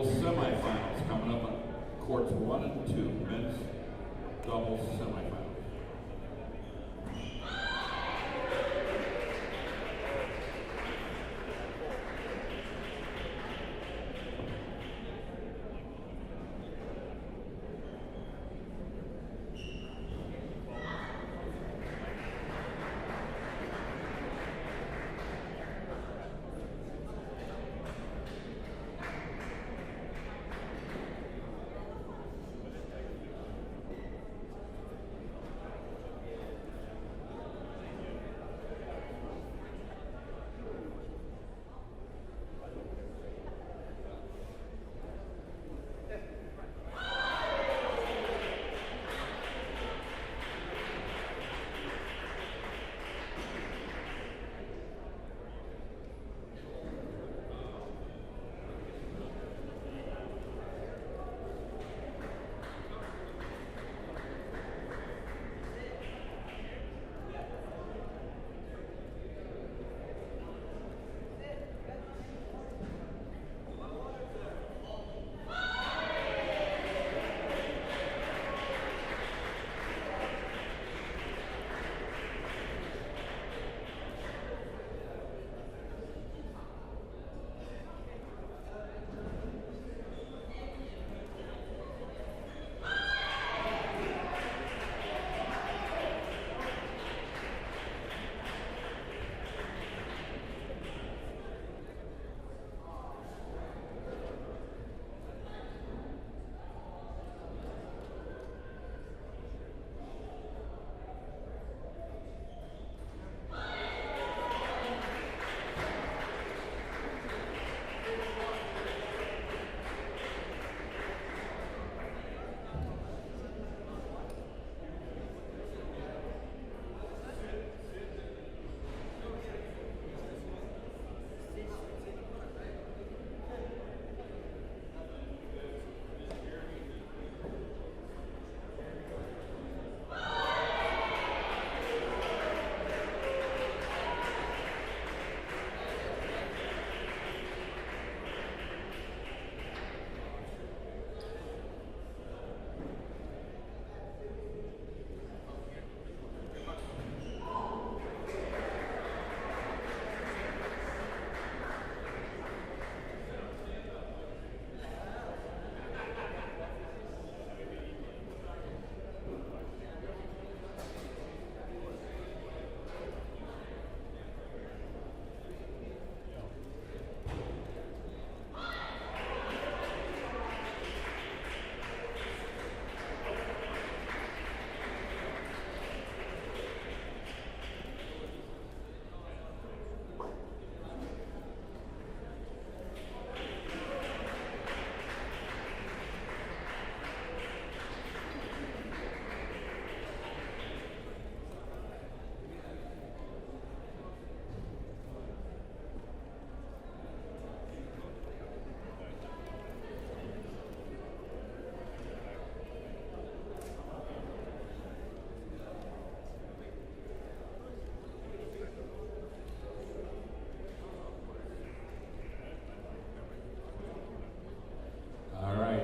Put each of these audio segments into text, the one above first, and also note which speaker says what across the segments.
Speaker 1: doubles semifinals coming up on courts 1 and 2, men's doubles semifinals.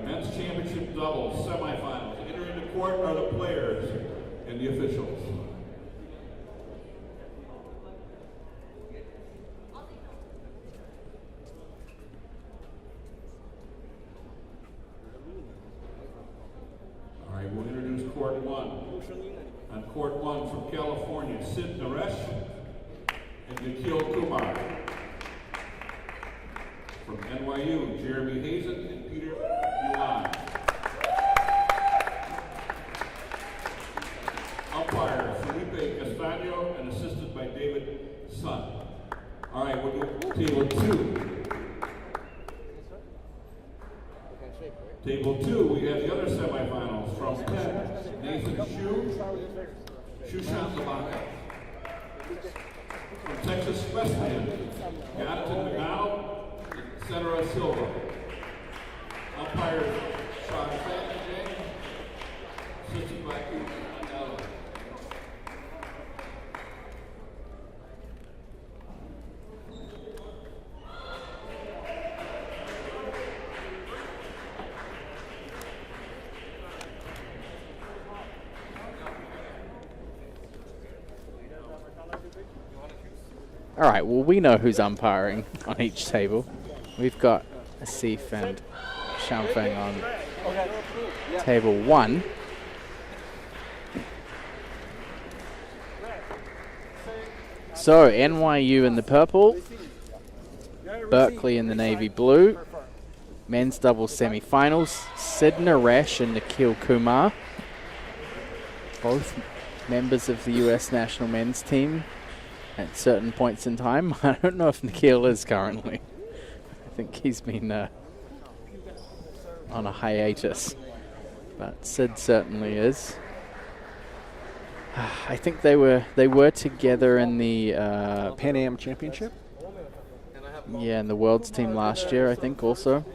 Speaker 1: Men's championship doubles semifinals. Entering the court are the players and the officials. All right, we'll introduce court 1. On court 1 from California, Sid Naresh and Nikhil Kumar. From NYU, Jeremy Hazen and Peter Yuan. Umpire, Felipe Castaño, and assisted by David Sun. All right, we'll do table 2. Table 2, we have the other semifinals from Penn, Nathan Shushan Labaka. From Texas Wesleyan, Jonathan McDonald, Cetera Silva. Umpires Sean Fenton, assisted by Mandela.
Speaker 2: All right, well, we know who's umpiring on each table. We've got Asif and Shamfeng on table 1. So, NYU in the purple, Berkeley in the navy blue. Men's doubles semi-finals, Sid Naresh and Nikhil Kumar, both members of the US national men's team at certain points in time. I don't know if Nikhil is currently. I think he's been on a hiatus, but Sid certainly is. I think they were together in the
Speaker 3: Pan Am Championship.
Speaker 2: Yeah, in the World's team last year, I think also.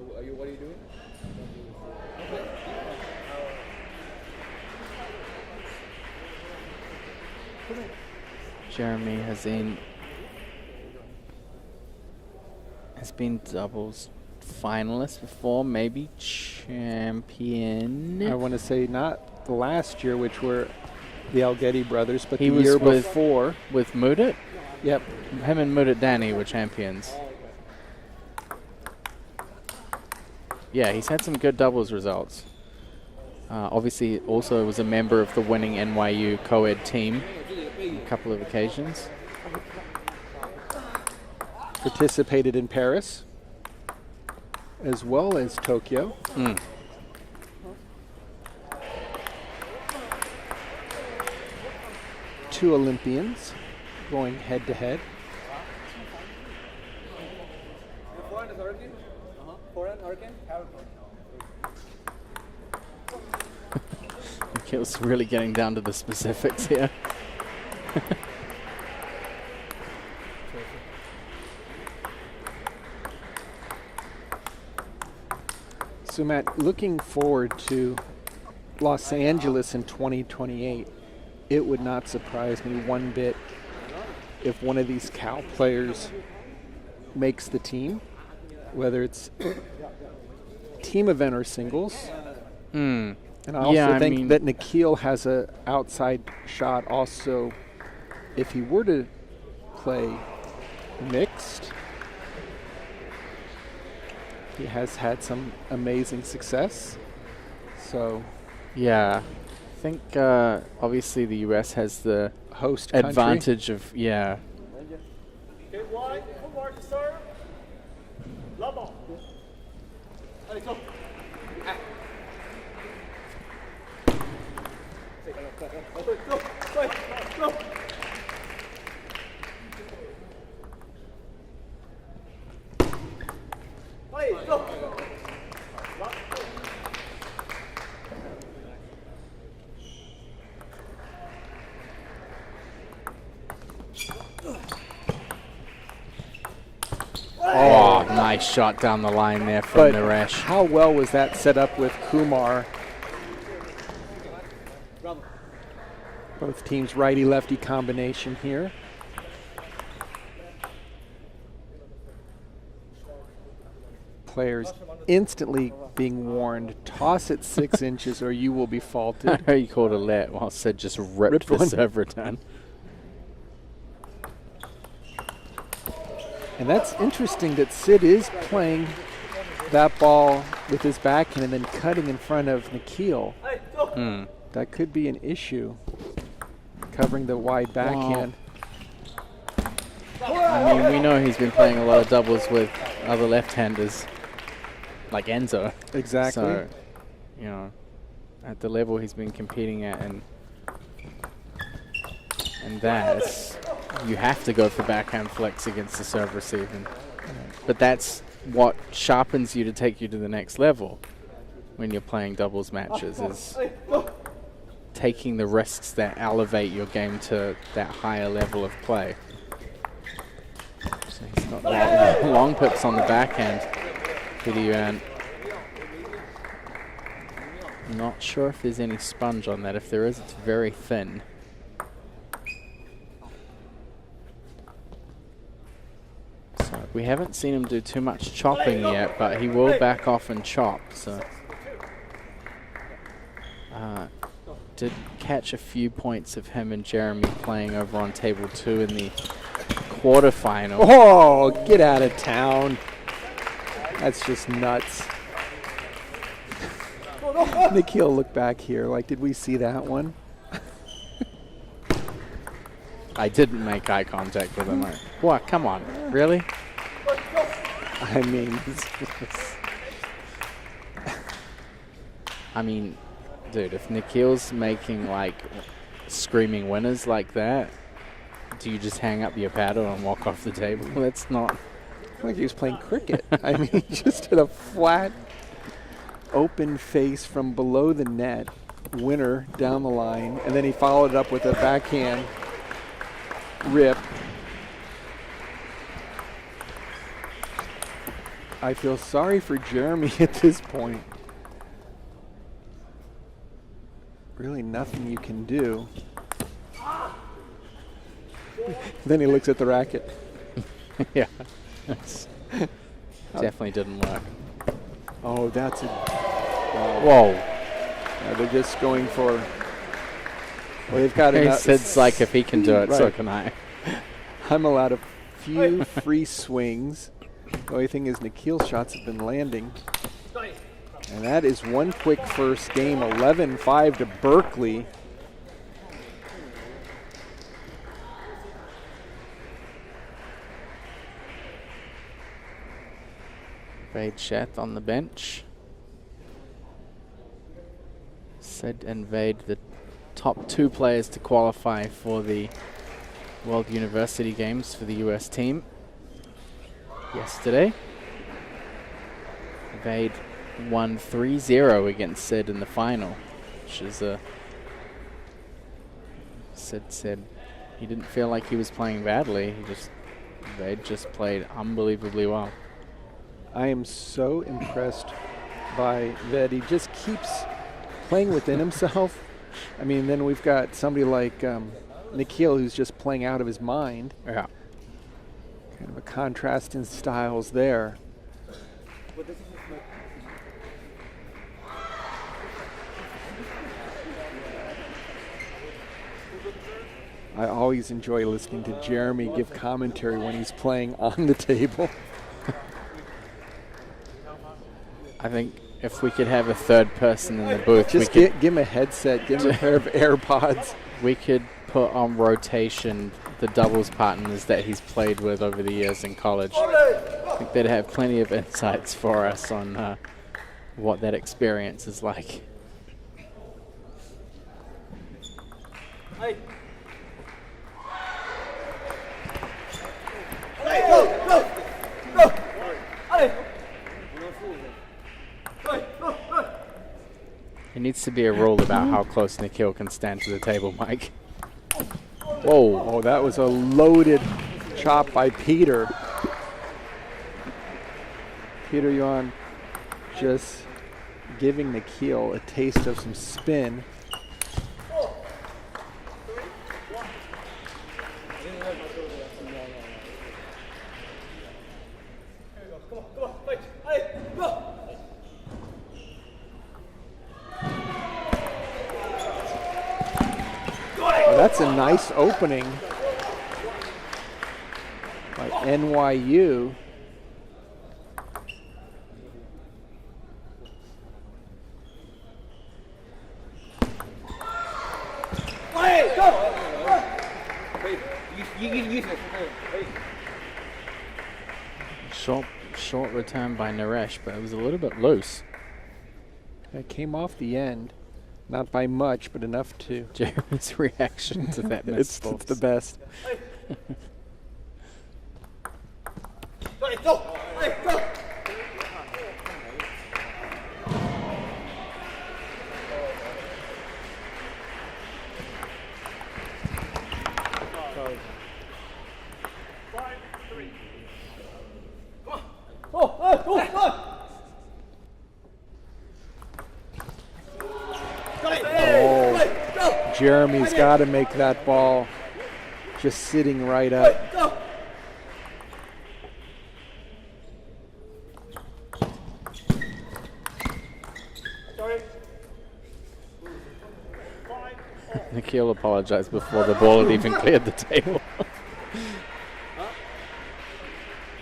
Speaker 4: What are you doing?
Speaker 2: Jeremy has been doubles finalist before, maybe champion.
Speaker 3: I want to say not the last year, which were the Algetti brothers, but
Speaker 2: he
Speaker 3: the
Speaker 2: was
Speaker 3: year
Speaker 2: with,
Speaker 3: before.
Speaker 2: With Mudit?
Speaker 3: Yep.
Speaker 2: Him and Mudit Danny were champions. Yeah, he's had some good doubles results. Obviously, also was a member of the winning NYU Coed team on a couple of occasions.
Speaker 3: Participated in Paris as well as Tokyo. Two Olympians going head to head.
Speaker 2: Nikhil's really getting down to the specifics here.
Speaker 3: So Matt, looking forward to Los Angeles in 2028, it would not surprise me one bit if one of these Cal players makes the team, whether it's team event or singles. And I also think that Nikhil has a outside shot also if he were to play mixed. He has had some amazing success. So,
Speaker 2: yeah, I think obviously the US has the
Speaker 3: host
Speaker 2: advantage of, yeah.
Speaker 4: Okay, wide, forward, serve. Love ball. Hey, go. Go.
Speaker 2: Oh, nice shot down the line there from Naresh.
Speaker 3: How well was that set up with Kumar? Both teams righty-lefty combination here. Players instantly being warned, toss it 6 inches or you will be faulted.
Speaker 2: You called a let while Sid just ripped the serve return.
Speaker 3: And that's interesting that Sid is playing that ball with his backhand and then cutting in front of Nikhil. That could be an issue, covering the wide backhand.
Speaker 2: I mean, we know he's been playing a lot of doubles with other left-handers, like Enzo.
Speaker 3: Exactly.
Speaker 2: So, you know, at the level he's been competing at, and that, you have to go for backhand flicks against the serve receive. But that's what sharpens you to take you to the next level when you're playing doubles matches, is taking the risks that elevate your game to that higher level of play. So he's got long pips on the backhand. Pidiuan. Not sure if there's any sponge on that. If there is, it's very thin. So we haven't seen him do too much chopping yet, but he will back off and chop. So did catch a few points of him and Jeremy playing over on table 2 in the quarterfinal.
Speaker 3: Oh, get out of town. That's just nuts. Nikhil, look back here. Like, did we see that one?
Speaker 2: I didn't make eye contact with him. What? Come on. Really?
Speaker 3: I mean,
Speaker 2: I mean, dude, if Nikhil's making, like, screaming winners like that, do you just hang up your paddle and walk off the table? That's not...
Speaker 3: like he was playing cricket. I mean, he just hit a flat, open face from below the net, winner down the line, and then he followed up with a backhand rip. I feel sorry for Jeremy at this point. Really nothing you can do. Then he looks at the racket.
Speaker 2: Yeah. Definitely didn't work.
Speaker 3: Oh, that's a...
Speaker 2: Whoa.
Speaker 3: they're just going for... Well, they've got enough...
Speaker 2: It's like, if he can do it, so can I.
Speaker 3: I'm allowed a few free swings. The only thing is Nikhil's shots have been landing. And that is one quick first game, 11-5 to Berkeley.
Speaker 2: Vade Sheth on the bench. Sid and Vade, the top 2 players to qualify for the World University Games for the US team yesterday. Vade won 3-0 against Sid in the final, which is Sid said he didn't feel like he was playing badly. Vade just played unbelievably well.
Speaker 3: I am so impressed by that. He just keeps playing within himself. I mean, then we've got somebody like Nikhil who's just playing out of his mind.
Speaker 2: Yeah.
Speaker 3: Kind of a contrast in styles there. I always enjoy listening to Jeremy give commentary when he's playing on the table.
Speaker 2: I think if we could have a third person in the booth,
Speaker 3: Just give him a headset, give him a pair of AirPods.
Speaker 2: We could put on rotation the doubles partners that he's played with over the years in college. I think they'd have plenty of insights for us on what that experience is like.
Speaker 4: Hey. Hey, go, go, go. Hey.
Speaker 2: There needs to be a rule about how close Nikhil can stand to the table, Mike. Whoa.
Speaker 3: Oh, that was a loaded chop by Peter. Peter Yuan just giving Nikhil a taste of some spin. Oh, that's a nice opening by NYU.
Speaker 2: Short return by Naresh, but it was a little bit loose.
Speaker 3: It came off the end, not by much, but enough to.
Speaker 2: Jeremy's reaction to that
Speaker 3: it's the best.
Speaker 4: Hey, go! Hey, go!
Speaker 3: Oh, Jeremy's got to make that ball just sitting right up.
Speaker 4: Sorry. 5,
Speaker 2: Nikhil apologized before the ball had even cleared the table.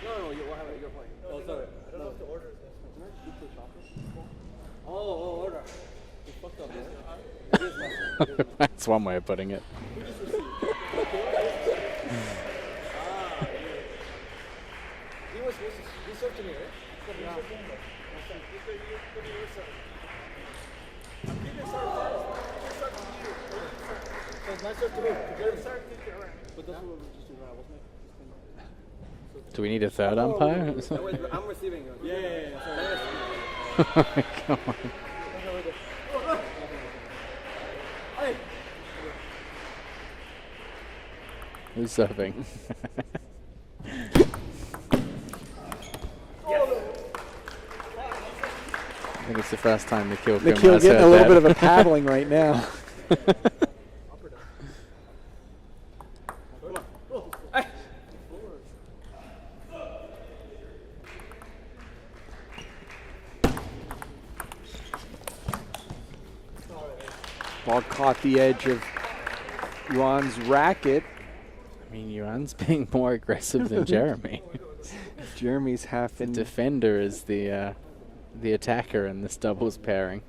Speaker 4: No, you're playing. Oh, sorry. I don't know what the order is. Oh, order. You fucked up, man. It is my son.
Speaker 2: That's one way of putting it.
Speaker 4: He served to me, right? Yeah.
Speaker 2: Do we need a third umpire?
Speaker 4: I'm receiving. Yeah.
Speaker 2: Come on. Who's serving? I think it's the first time Nikhil
Speaker 3: Nikhil
Speaker 2: has
Speaker 3: getting
Speaker 2: heard
Speaker 3: a little
Speaker 2: that.
Speaker 3: bit of a paddling right now. Ball caught the edge of Yuan's racket.
Speaker 2: I mean, Yuan's being more aggressive than Jeremy.
Speaker 3: Jeremy's half
Speaker 2: The
Speaker 3: in.
Speaker 2: defender is the attacker in this doubles pairing.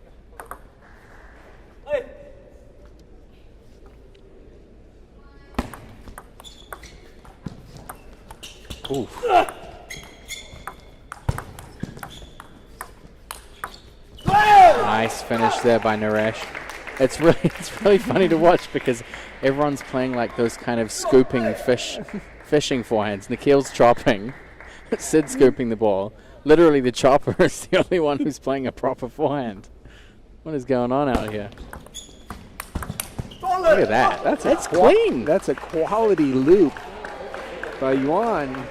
Speaker 2: Oof. Nice finish there by Naresh. It's really funny to watch because everyone's playing like those kind of scooping fishing forehands. Nikhil's chopping, Sid's scooping the ball. Literally, the chopper is the only one who's playing a proper forehand. What is going on out here? Look at that. That's clean.
Speaker 3: That's a quality loop by Yuan.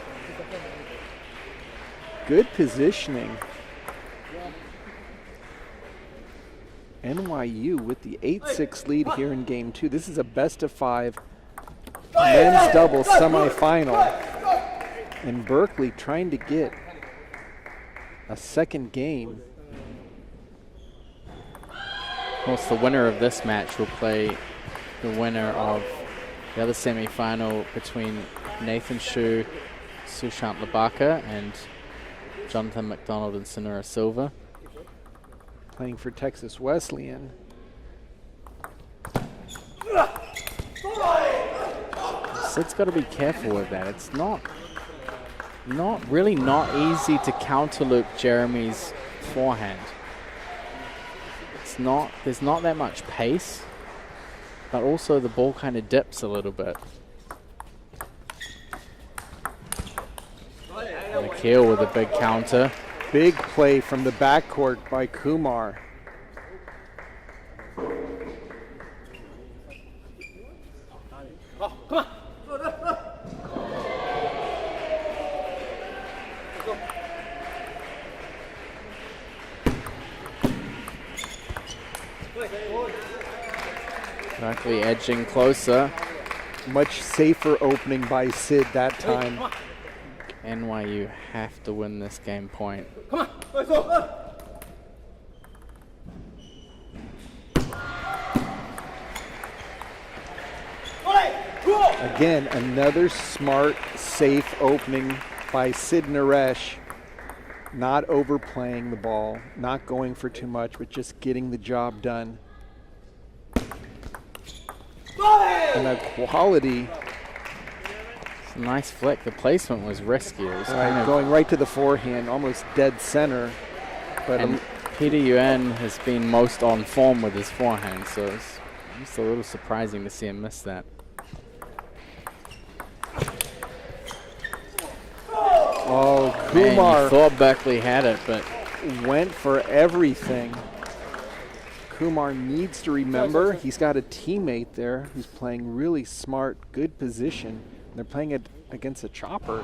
Speaker 3: Good positioning. NYU with the 8-6 lead here in game 2. This is a best of 5 men's doubles semifinal. And Berkeley trying to get a second game.
Speaker 2: Of course, the winner of this match will play the winner of the other semi-final between Nathan Shu, Sushant Labaka, and Jonathan McDonald and Sonura Silva.
Speaker 3: Playing for Texas Wesleyan.
Speaker 2: Sid's got to be careful with that. It's not easy to counter loop Jeremy's forehand. There's not that much pace, but also the ball kind of dips a little bit. Nikhil with a big counter.
Speaker 3: Big play from the backcourt by Kumar.
Speaker 2: Berkeley edging closer.
Speaker 3: Much safer opening by Sid that time.
Speaker 2: NYU have to win this game point.
Speaker 3: Again, another smart, safe opening by Sid Naresh. Not overplaying the ball, not going for too much, but just getting the job done. And a quality.
Speaker 2: It's a nice flick. The placement was risky. It was kind of
Speaker 3: Going right to the forehand, almost dead center. But
Speaker 2: and Peter Yuan has been most on form with his forehand, so it's just a little surprising to see him miss that.
Speaker 3: oh,
Speaker 2: Man,
Speaker 3: Kumar
Speaker 2: you thought Berkeley had it, but
Speaker 3: went for everything. Kumar needs to remember he's got a teammate there who's playing really smart, good position. They're playing it against a chopper.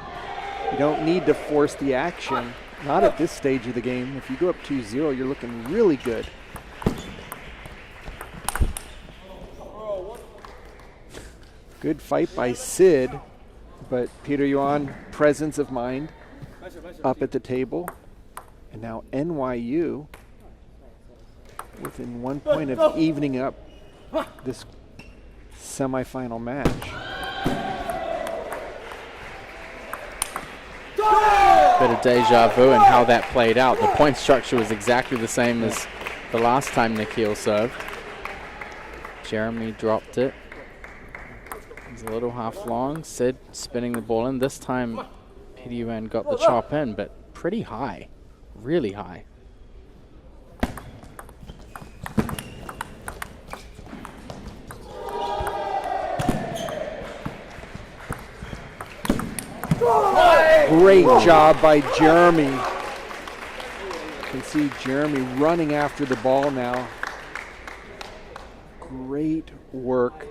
Speaker 3: You don't need to force the action. Not at this stage of the game. If you go up 2-0, you're looking really good. Good fight by Sid, but Peter Yuan, presence of mind, up at the table. And now NYU within 1 point of evening up this semifinal match.
Speaker 2: Bit of deja vu and how that played out. The point structure was exactly the same as the last time Nikhil served. Jeremy dropped it. He's a little half long. Sid spinning the ball in. This time, Peter Yuan got the chop in, but pretty high. Really high.
Speaker 3: Great job by Jeremy. You can see Jeremy running after the ball now. Great work.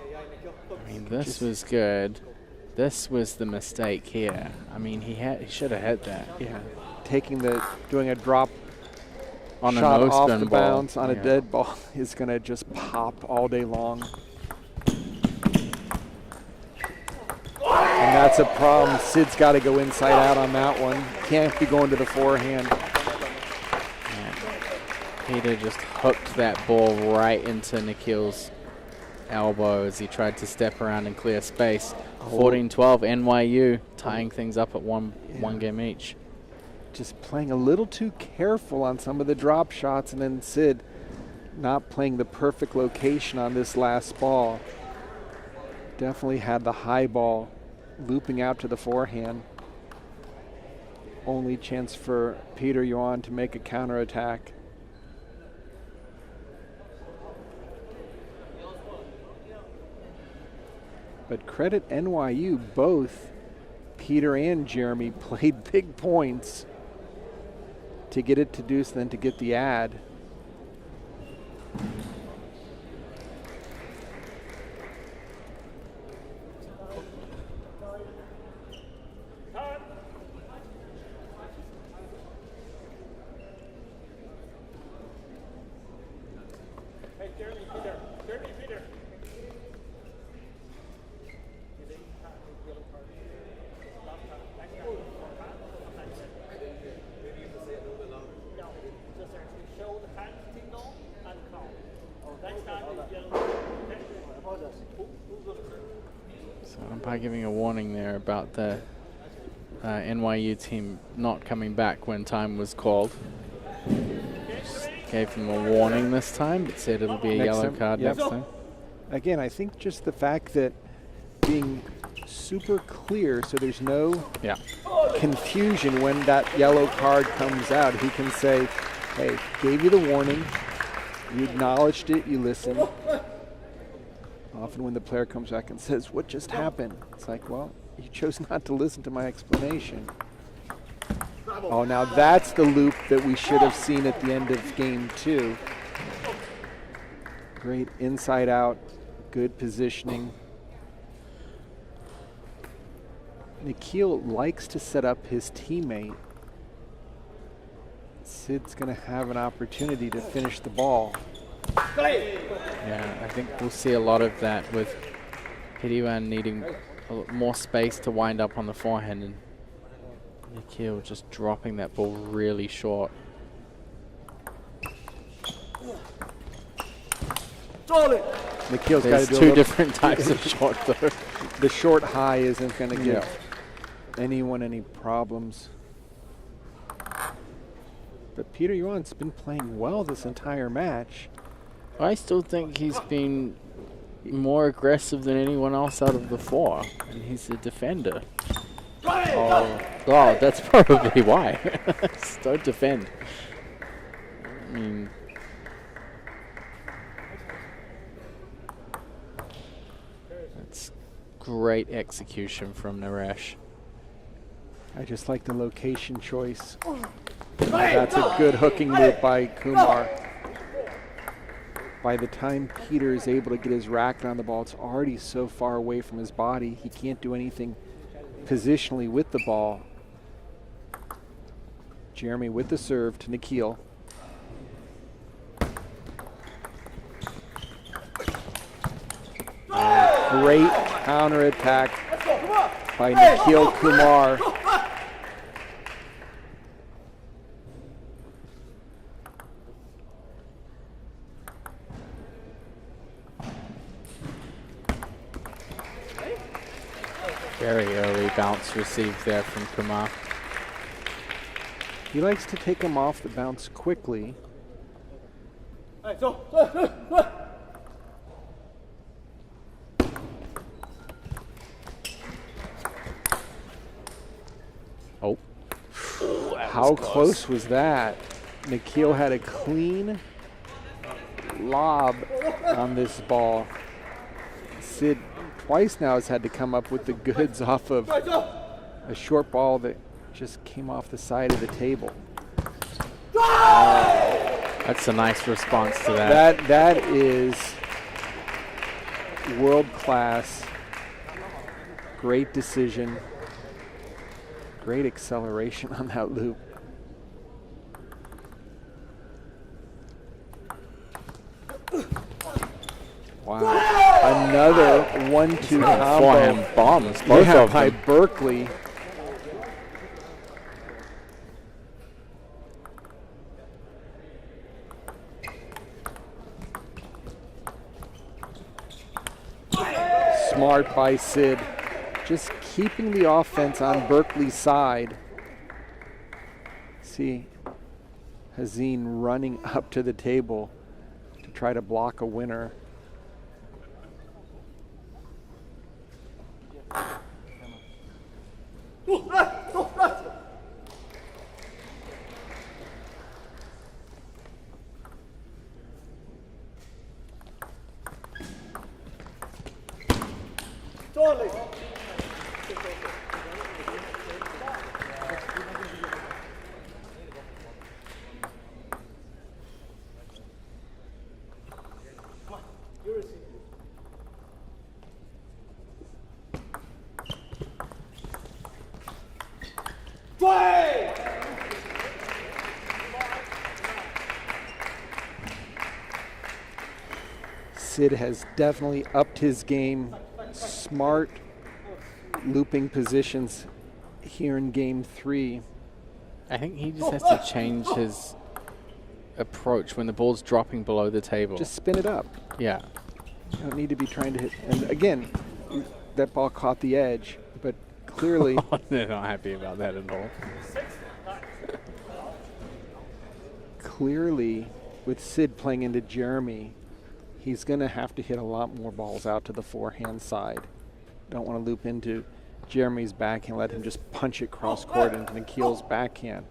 Speaker 2: I mean, this was good. This was the mistake here. I mean, he should have hit that.
Speaker 3: Yeah, doing a drop
Speaker 2: On a
Speaker 3: shot
Speaker 2: no
Speaker 3: off
Speaker 2: spin
Speaker 3: the
Speaker 2: ball.
Speaker 3: bounce on a dead ball is going to just pop all day long. And that's a problem. Sid's got to go inside out on that one. Can't be going to the forehand.
Speaker 2: Peter just hooked that ball right into Nikhil's elbow as he tried to step around and clear space. 14-12 NYU tying things up at one game each.
Speaker 3: Just playing a little too careful on some of the drop shots, and then Sid not playing the perfect location on this last ball. Definitely had the high ball looping out to the forehand. Only chance for Peter Yuan to make a counterattack. But credit NYU, both Peter and Jeremy played big points to get it to deuce, then to get the ad.
Speaker 2: So umpire giving a warning there about the NYU team not coming back when time was called. Just gave them a warning this time, but said it'll be a yellow card next time.
Speaker 3: Again, I think just the fact that being super clear so there's no confusion when that yellow card comes out. He can say, hey, gave you the warning, you acknowledged it, you listened. Often when the player comes back and says, what just happened? It's like, well, you chose not to listen to my explanation. Oh, now that's the loop that we should have seen at the end of game 2. Great inside out, good positioning. Nikhil likes to set up his teammate. Sid's going to have an opportunity to finish the ball.
Speaker 2: Yeah, I think we'll see a lot of that with Hidiwan needing more space to wind up on the forehand and Nikhil just dropping that ball really short.
Speaker 3: Nikhil's got to
Speaker 2: There's
Speaker 3: do
Speaker 2: two different types of short though.
Speaker 3: The short high isn't going to give anyone any problems. But Peter Yuan's been playing well this entire match.
Speaker 2: I still think he's been more aggressive than anyone else out of the 4, and he's a defender. Oh, that's probably why. Don't defend. I mean, that's great execution from Naresh.
Speaker 3: I just like the location choice. That's a good hooking loop by Kumar. By the time Peter is able to get his racket on the ball, it's already so far away from his body, he can't do anything positionally with the ball. Jeremy with the serve to Nikhil. Great counterattack by Nikhil Kumar.
Speaker 2: Very early bounce received there from Kumar.
Speaker 3: He likes to take him off the bounce quickly.
Speaker 2: Oh.
Speaker 3: How close was that? Nikhil had a clean lob on this ball. Sid twice now has had to come up with the goods off of a short ball that just came off the side of the table.
Speaker 2: That's a nice response to that.
Speaker 3: That is world class. Great decision. Great acceleration on that loop. Wow. Another 1-2 combo.
Speaker 2: Forehand bombs, both of
Speaker 3: by
Speaker 2: them.
Speaker 3: Berkeley. Smart by Sid. Just keeping the offense on Berkeley's side. See Hazin running up to the table to try to block a winner. Sid has definitely upped his game. Smart looping positions here in game 3.
Speaker 2: I think he just has to change his approach when the ball's dropping below the table.
Speaker 3: Just spin it up.
Speaker 2: Yeah.
Speaker 3: You don't need to be trying to hit. And again, that ball caught the edge, but clearly
Speaker 2: They're not happy about that at all.
Speaker 3: clearly with Sid playing into Jeremy, he's going to have to hit a lot more balls out to the forehand side. Don't want to loop into Jeremy's backhand, let him just punch it cross court into Nikhil's backhand.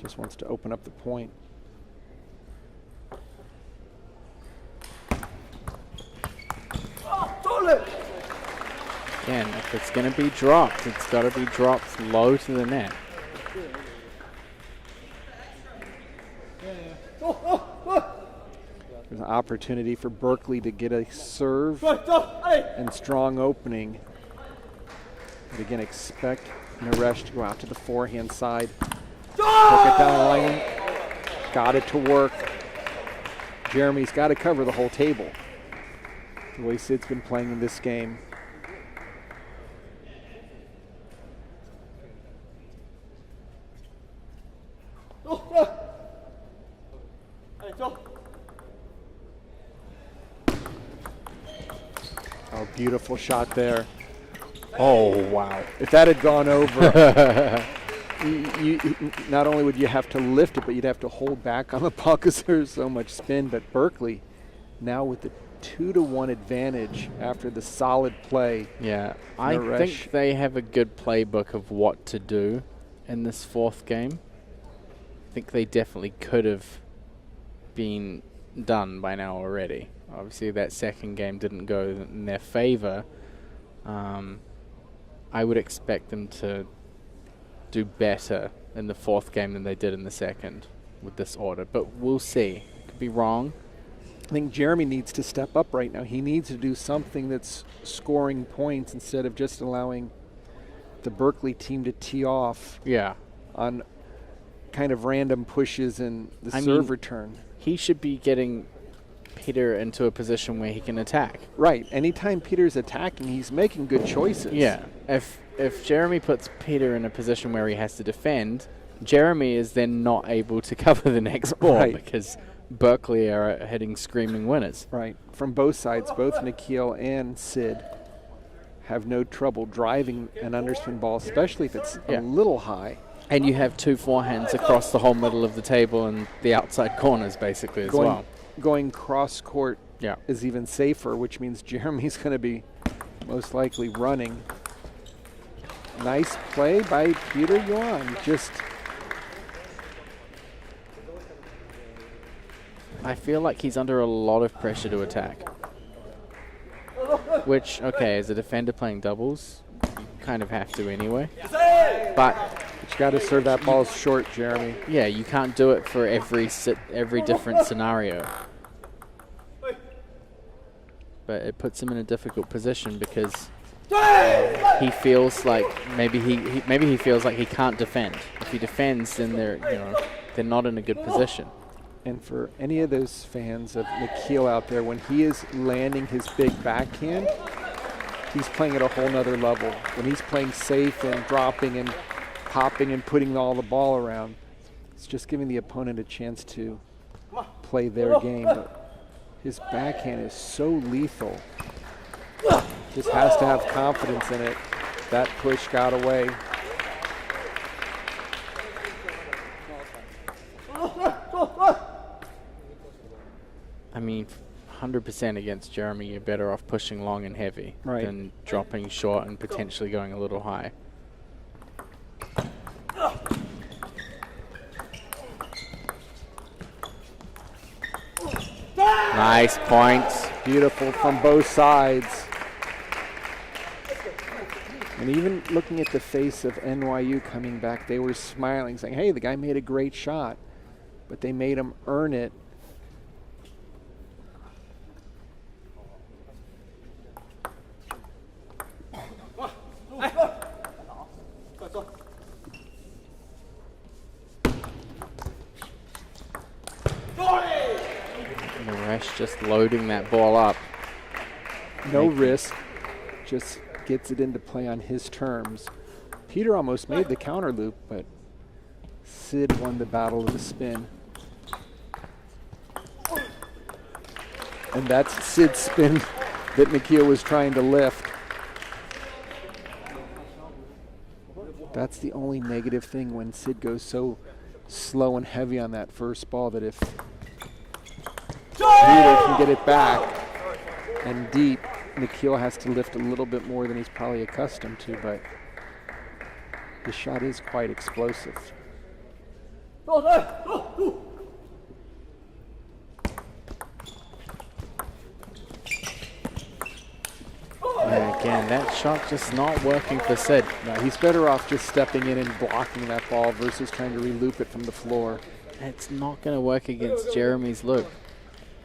Speaker 3: Just wants to open up the point.
Speaker 2: Again, if it's going to be dropped, it's got to be dropped low to the net.
Speaker 3: There's an opportunity for Berkeley to get a serve and strong opening. But again, expect Naresh to go out to the forehand side. Hook it down lane. Got it to work. Jeremy's got to cover the whole table. The way Sid's been playing in this game. Oh, beautiful shot there.
Speaker 2: Oh, wow.
Speaker 3: If that had gone over, you not only would you have to lift it, but you'd have to hold back on the ball because there's so much spin. But Berkeley now with the 2-1 advantage after the solid play.
Speaker 2: Yeah, I think they have a good playbook of what to do in this fourth game. I think they definitely could have been done by now already. Obviously, that second game didn't go in their favor. I would expect them to do better in the fourth game than they did in the second with this order, but we'll see. Could be wrong.
Speaker 3: I think Jeremy needs to step up right now. He needs to do something that's scoring points instead of just allowing the Berkeley team to tee off on kind of random pushes and the serve return.
Speaker 2: He should be getting Peter into a position where he can attack.
Speaker 3: Right. Anytime Peter's attacking, he's making good choices.
Speaker 2: Yeah. If Jeremy puts Peter in a position where he has to defend, Jeremy is then not able to cover the next ball because Berkeley are hitting screaming winners.
Speaker 3: Right. From both sides, both Nikhil and Sid have no trouble driving an underspin ball, especially if it's a little high.
Speaker 2: And you have 2 forehands across the whole middle of the table and the outside corners, basically, as well.
Speaker 3: Going cross court
Speaker 2: Yeah.
Speaker 3: is even safer, which means Jeremy's going to be most likely running. Nice play by Peter Yuan. Just
Speaker 2: I feel like he's under a lot of pressure to attack. Which, okay, as a defender playing doubles, you kind of have to anyway. But
Speaker 3: you got to serve that ball short, Jeremy.
Speaker 2: yeah, you can't do it for every different scenario. But it puts him in a difficult position because he feels like maybe he feels like he can't defend. If he defends, then they're not in a good position.
Speaker 3: And for any of those fans of Nikhil out there, when he is landing his big backhand, he's playing at a whole nother level. When he's playing safe and dropping and popping and putting all the ball around, it's just giving the opponent a chance to play their game. But his backhand is so lethal. Just has to have confidence in it. That push got away.
Speaker 2: I mean, 100% against Jeremy, you're better off pushing long and heavy than dropping short and potentially going a little high. Nice points.
Speaker 3: Beautiful from both sides. And even looking at the face of NYU coming back, they were smiling, saying, hey, the guy made a great shot. But they made him earn it.
Speaker 2: Naresh just loading that ball up.
Speaker 3: No risk, just gets it into play on his terms. Peter almost made the counter loop, but Sid won the battle of the spin. And that's Sid's spin that Nikhil was trying to lift. That's the only negative thing when Sid goes so slow and heavy on that first ball, that if Peter can get it back and deep, Nikhil has to lift a little bit more than he's probably accustomed to, but the shot is quite explosive.
Speaker 2: And again, that shot just not working for Sid.
Speaker 3: No, he's better off just stepping in and blocking that ball versus trying to re-loop it from the floor.
Speaker 2: It's not going to work against Jeremy's loop.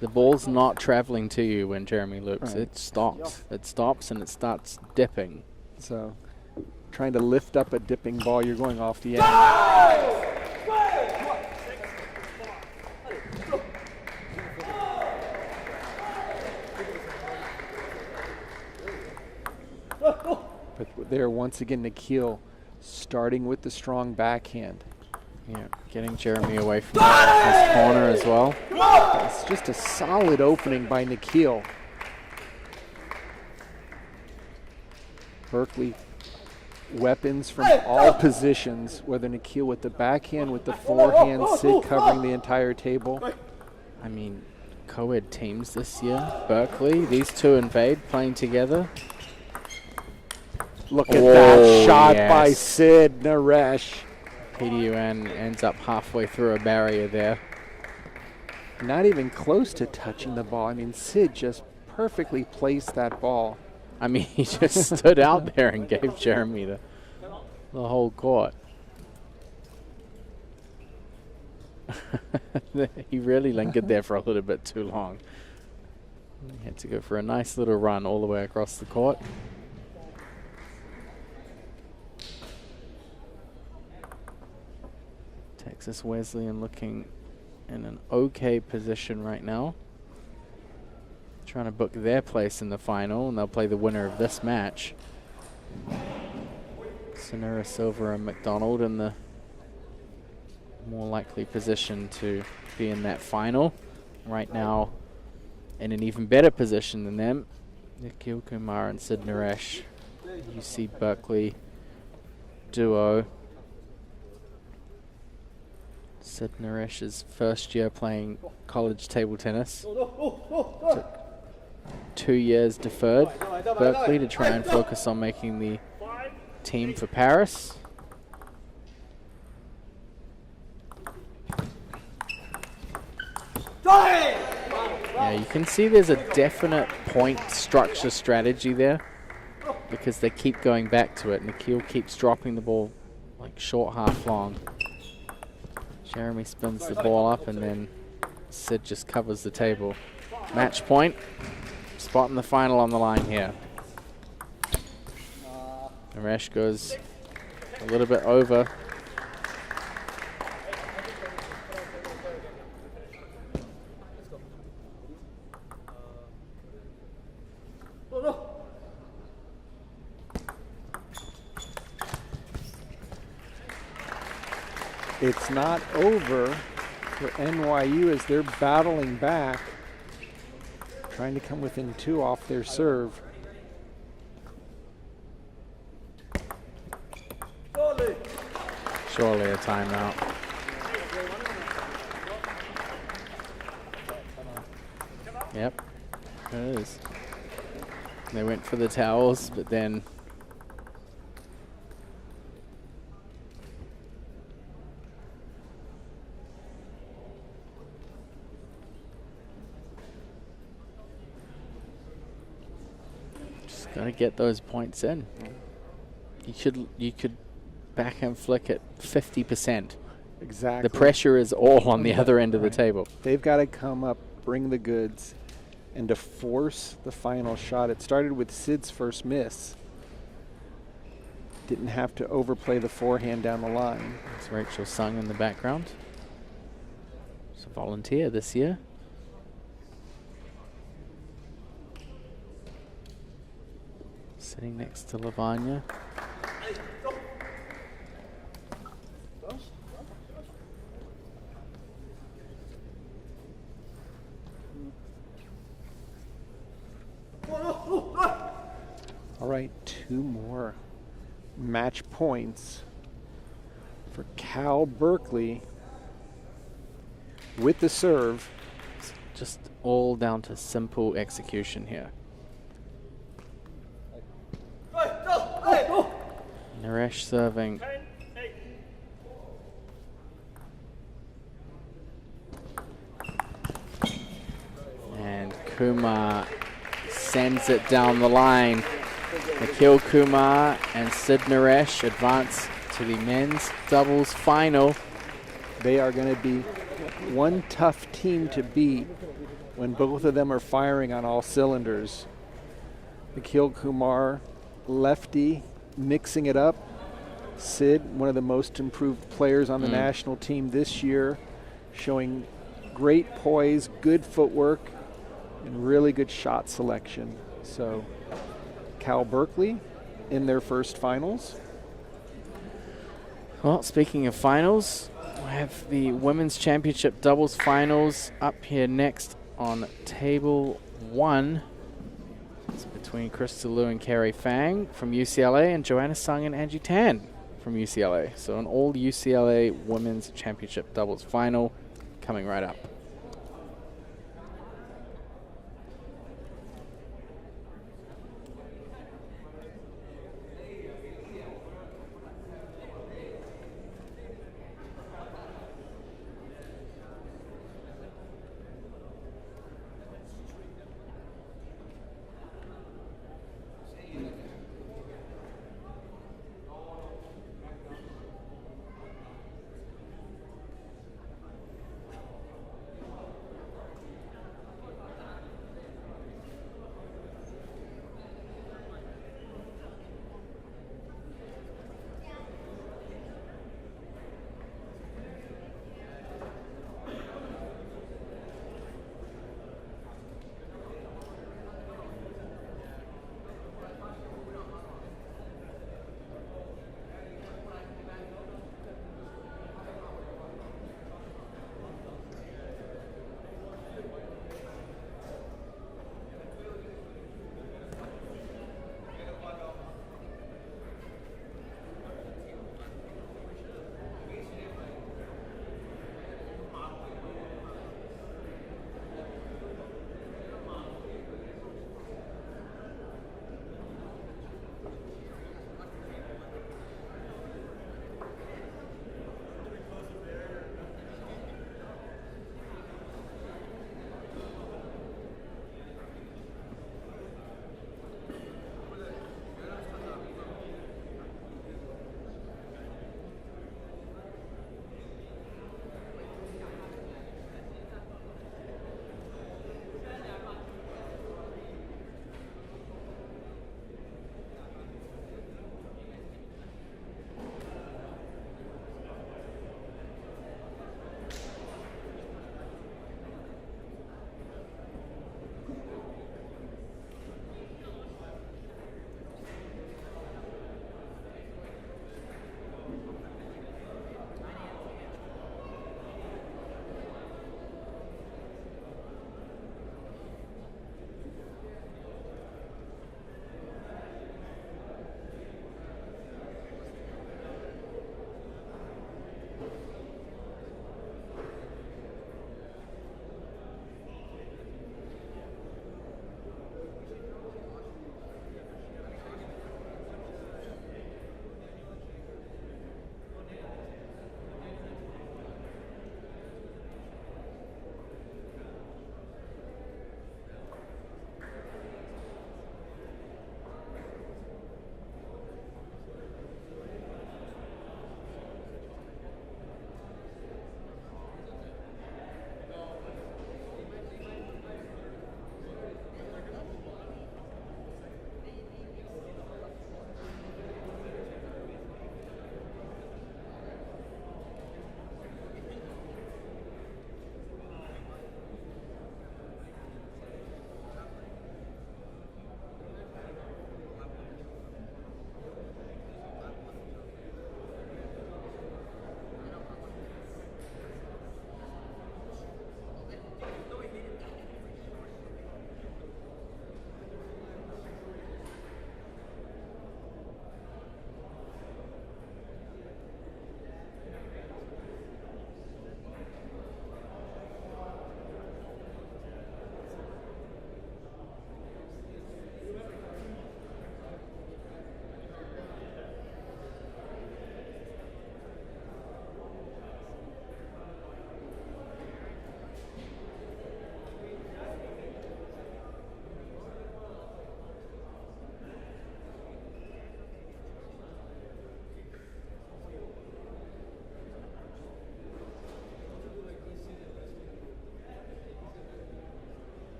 Speaker 2: The ball's not traveling to you when Jeremy loops.
Speaker 3: Right.
Speaker 2: It stops. It stops and it starts dipping.
Speaker 3: So trying to lift up a dipping ball, you're going off the end. But there, once again, Nikhil starting with the strong backhand.
Speaker 2: Yeah, getting Jeremy away from his corner as well.
Speaker 3: It's just a solid opening by Nikhil. Berkeley, weapons from all positions, whether Nikhil with the backhand, with the forehand, Sid covering the entire table.
Speaker 2: I mean, Coed teams this year. Berkeley, these two invade playing together.
Speaker 3: Look at that shot by Sid Naresh.
Speaker 2: PDUN ends up halfway through a barrier there.
Speaker 3: Not even close to touching the ball. I mean, Sid just perfectly placed that ball.
Speaker 2: I mean, he just stood out there and gave Jeremy the whole court. He really lingered there for a little bit too long. He had to go for a nice little run all the way across the court. Texas Wesleyan looking in an okay position right now. Trying to book their place in the final, and they'll play the winner of this match. Sonura Silver and McDonald in the more likely position to be in that final. Right now, in an even better position than them, Nikhil Kumar and Sid Naresh UC Berkeley duo. Sid Naresh's first year playing college table tennis. 2 years deferred Berkeley to try and focus on making the team for Paris. Yeah, you can see there's a definite point structure strategy there because they keep going back to it. Nikhil keeps dropping the ball like short half long. Jeremy spins the ball up and then Sid just covers the table. Match point. Spot in the final on the line here. Naresh goes a little bit over.
Speaker 3: It's not over for NYU as they're battling back, trying to come within 2 off their serve.
Speaker 2: Surely a timeout. Yep, it is. They went for the towels, but then gotta get those points in. You could backhand flick at 50%.
Speaker 3: Exactly.
Speaker 2: The pressure is all on the other end of the table.
Speaker 3: They've got to come up, bring the goods, and to force the final shot. It started with Sid's first miss. Didn't have to overplay the forehand down the line.
Speaker 2: It's Rachel Sung in the background. She's a volunteer this year. Sitting next to Lavanya.
Speaker 3: All right, 2 more match points for Cal Berkeley with the serve.
Speaker 2: It's just all down to simple execution here. Naresh serving. And Kumar sends it down the line. Nikhil Kumar and Sid Naresh advance to the men's doubles final.
Speaker 3: They are going to be one tough team to beat when both of them are firing on all cylinders. Nikhil Kumar, lefty, mixing it up. Sid, one of the most improved players on the national team this year, showing great poise, good footwork, and really good shot selection. So Cal Berkeley in their first finals.
Speaker 2: Well, speaking of finals, we have the Women's Championship doubles finals up here next on table 1. It's between Crystal Liu and Carrie Fang from UCLA and Joanna Sung and Angie Tan from UCLA. So an all UCLA Women's Championship doubles final coming right up.